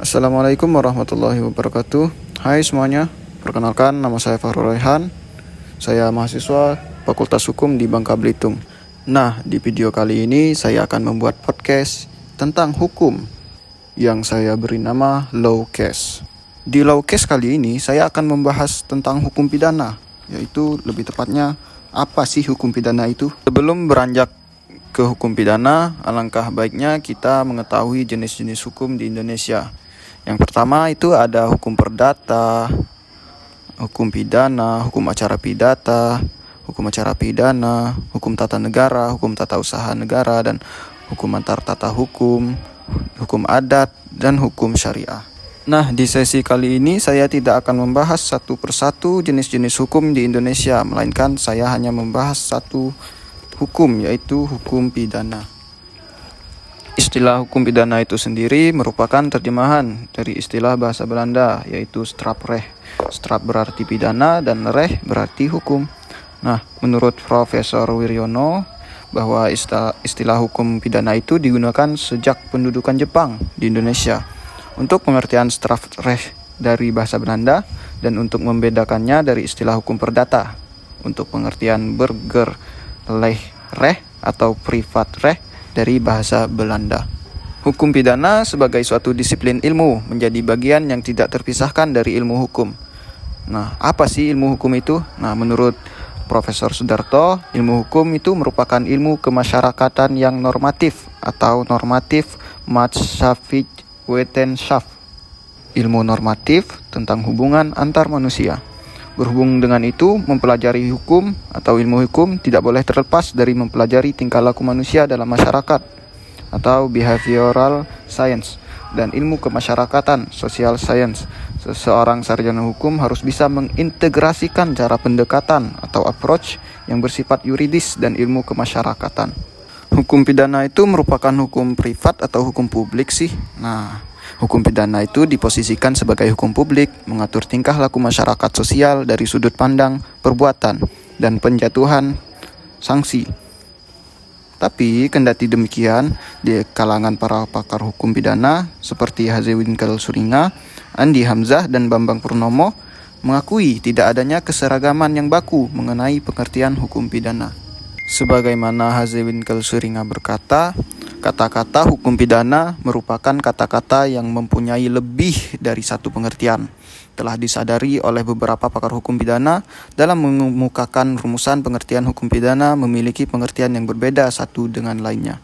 Assalamualaikum warahmatullahi wabarakatuh. Hai semuanya, perkenalkan nama saya Fahrul Raihan. Saya mahasiswa Fakultas Hukum di Bangka Belitung. Nah, di video kali ini saya akan membuat podcast tentang hukum yang saya beri nama Law Case. Di Law Case kali ini saya akan membahas tentang hukum pidana, yaitu lebih tepatnya apa sih hukum pidana itu. Sebelum beranjak ke hukum pidana, alangkah baiknya kita mengetahui jenis-jenis hukum di Indonesia. Yang pertama itu ada hukum perdata, hukum pidana, hukum acara pidana, hukum tata negara, hukum tata usaha negara, dan hukum antar tata hukum, hukum adat, dan hukum syariah. Nah, di sesi kali ini saya tidak akan membahas satu persatu jenis-jenis hukum di Indonesia, melainkan saya hanya membahas satu hukum, yaitu hukum pidana. Istilah hukum pidana itu sendiri merupakan terjemahan dari istilah bahasa Belanda, yaitu strafrecht. Straf berarti pidana dan recht berarti hukum. Nah, menurut Profesor Wiryono, bahwa istilah hukum pidana itu digunakan sejak pendudukan Jepang di Indonesia. Untuk pengertian strafrecht dari bahasa Belanda dan untuk membedakannya dari istilah hukum perdata. Untuk pengertian burgerrecht atau privatrecht dari bahasa Belanda. Hukum pidana sebagai suatu disiplin ilmu menjadi bagian yang tidak terpisahkan dari ilmu hukum. Nah, apa sih ilmu hukum itu? Nah, menurut Profesor Sudarto, ilmu hukum itu merupakan ilmu kemasyarakatan yang normatif atau normatif Maatschaftwetenschaft. Ilmu normatif tentang hubungan antar manusia. Berhubung dengan itu, mempelajari hukum atau ilmu hukum tidak boleh terlepas dari mempelajari tingkah laku manusia dalam masyarakat atau behavioral science dan ilmu kemasyarakatan social science. Seseorang sarjana hukum harus bisa mengintegrasikan cara pendekatan atau approach yang bersifat yuridis dan ilmu kemasyarakatan. Hukum pidana itu merupakan hukum privat atau hukum publik sih? Nah, hukum pidana itu diposisikan sebagai hukum publik, mengatur tingkah laku masyarakat sosial dari sudut pandang, perbuatan, dan penjatuhan sanksi. Tapi, kendati demikian, di kalangan para pakar hukum pidana seperti H.Z. Winkel Suringa, Andi Hamzah, dan Bambang Purnomo mengakui tidak adanya keseragaman yang baku mengenai pengertian hukum pidana. Sebagaimana H.Z. Winkel Suringa berkata, kata-kata hukum pidana merupakan kata-kata yang mempunyai lebih dari satu pengertian. Telah disadari oleh beberapa pakar hukum pidana dalam mengemukakan rumusan pengertian hukum pidana memiliki pengertian yang berbeda satu dengan lainnya.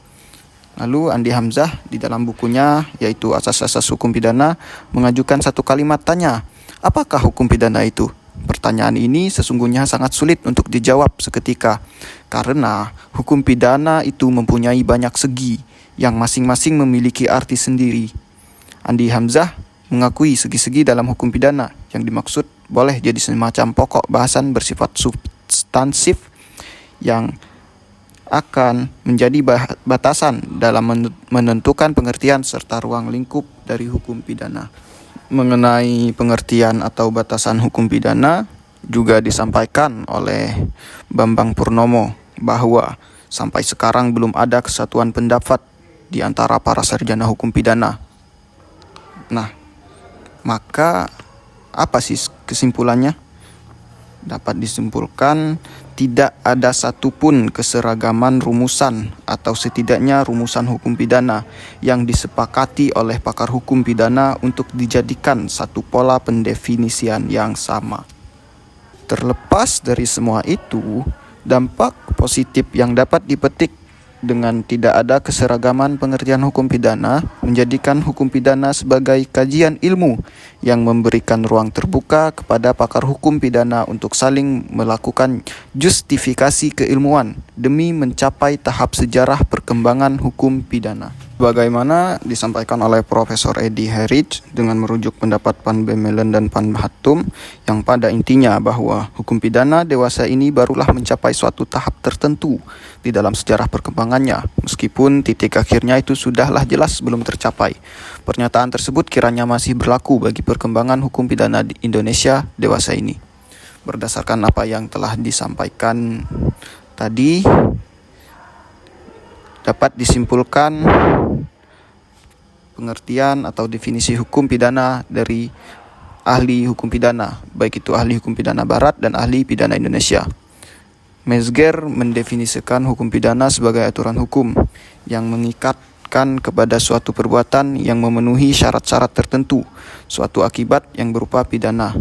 Lalu Andi Hamzah di dalam bukunya yaitu Asas-Asas Hukum Pidana mengajukan satu kalimat tanya, apakah hukum pidana itu? Pertanyaan ini sesungguhnya sangat sulit untuk dijawab seketika karena hukum pidana itu mempunyai banyak segi yang masing-masing memiliki arti sendiri. Andi Hamzah mengakui segi-segi dalam hukum pidana yang dimaksud boleh jadi semacam pokok bahasan bersifat substansif yang akan menjadi batasan dalam menentukan pengertian serta ruang lingkup dari hukum pidana. Mengenai pengertian atau batasan hukum pidana juga disampaikan oleh Bambang Purnomo bahwa sampai sekarang belum ada kesatuan pendapat di antara para sarjana hukum pidana. Nah, maka apa sih kesimpulannya? Dapat disimpulkan tidak ada satupun keseragaman rumusan atau setidaknya rumusan hukum pidana yang disepakati oleh pakar hukum pidana untuk dijadikan satu pola pendefinisian yang sama. Terlepas dari semua itu, dampak positif yang dapat dipetik dengan tidak ada keseragaman pengertian hukum pidana menjadikan hukum pidana sebagai kajian ilmu yang memberikan ruang terbuka kepada pakar hukum pidana untuk saling melakukan justifikasi keilmuan demi mencapai tahap sejarah perkembangan hukum pidana. Bagaimana disampaikan oleh Profesor Edi Herich dengan merujuk pendapat Pan Bemelen dan Pan Hatum yang pada intinya bahwa hukum pidana dewasa ini barulah mencapai suatu tahap tertentu di dalam sejarah perkembangannya, meskipun titik akhirnya itu sudahlah jelas belum tercapai. Pernyataan tersebut kiranya masih berlaku bagi perkembangan hukum pidana di Indonesia dewasa ini. Berdasarkan apa yang telah disampaikan tadi, dapat disimpulkan pengertian atau definisi hukum pidana dari ahli hukum pidana, baik itu ahli hukum pidana barat dan ahli pidana Indonesia. Metzger mendefinisikan hukum pidana sebagai aturan hukum yang mengikatkan kepada suatu perbuatan yang memenuhi syarat-syarat tertentu, suatu akibat yang berupa pidana.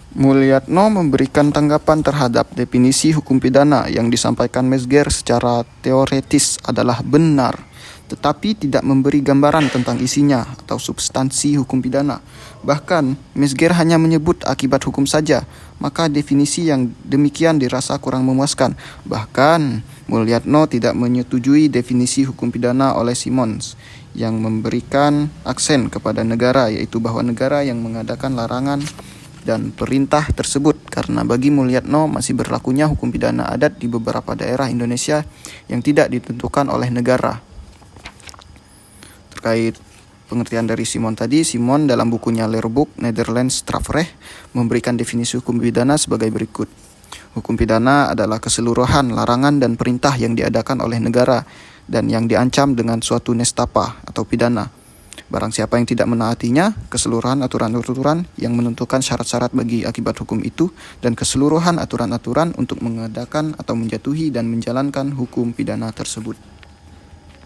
Mulyatno memberikan tanggapan terhadap definisi hukum pidana yang disampaikan Metzger secara teoretis adalah benar, tetapi tidak memberi gambaran tentang isinya atau substansi hukum pidana. Bahkan, Metzger hanya menyebut akibat hukum saja, maka definisi yang demikian dirasa kurang memuaskan. Bahkan, Mulyatno tidak menyetujui definisi hukum pidana oleh Simons yang memberikan aksen kepada negara, yaitu bahwa negara yang mengadakan larangan dan perintah tersebut, karena bagi Mulyatno masih berlakunya hukum pidana adat di beberapa daerah Indonesia yang tidak ditentukan oleh negara. Terkait pengertian dari Simon tadi, Simon dalam bukunya Leerboek Nederlands Strafrecht memberikan definisi hukum pidana sebagai berikut. Hukum pidana adalah keseluruhan larangan dan perintah yang diadakan oleh negara dan yang diancam dengan suatu nestapa atau pidana. Barang siapa yang tidak menaatinya, keseluruhan aturan-aturan yang menentukan syarat-syarat bagi akibat hukum itu, dan keseluruhan aturan-aturan untuk mengadakan atau menjatuhi dan menjalankan hukum pidana tersebut.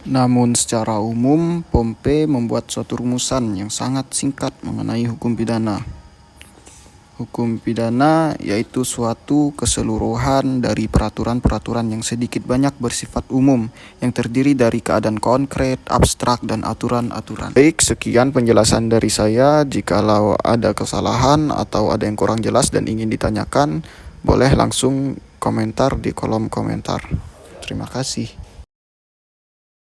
Namun secara umum, Pompe membuat suatu rumusan yang sangat singkat mengenai hukum pidana. Hukum pidana yaitu suatu keseluruhan dari peraturan-peraturan yang sedikit banyak bersifat umum, yang terdiri dari keadaan konkret, abstrak, dan aturan-aturan. Baik, sekian penjelasan dari saya. Jikalau ada kesalahan atau ada yang kurang jelas dan ingin ditanyakan, boleh langsung komentar di kolom komentar. Terima kasih.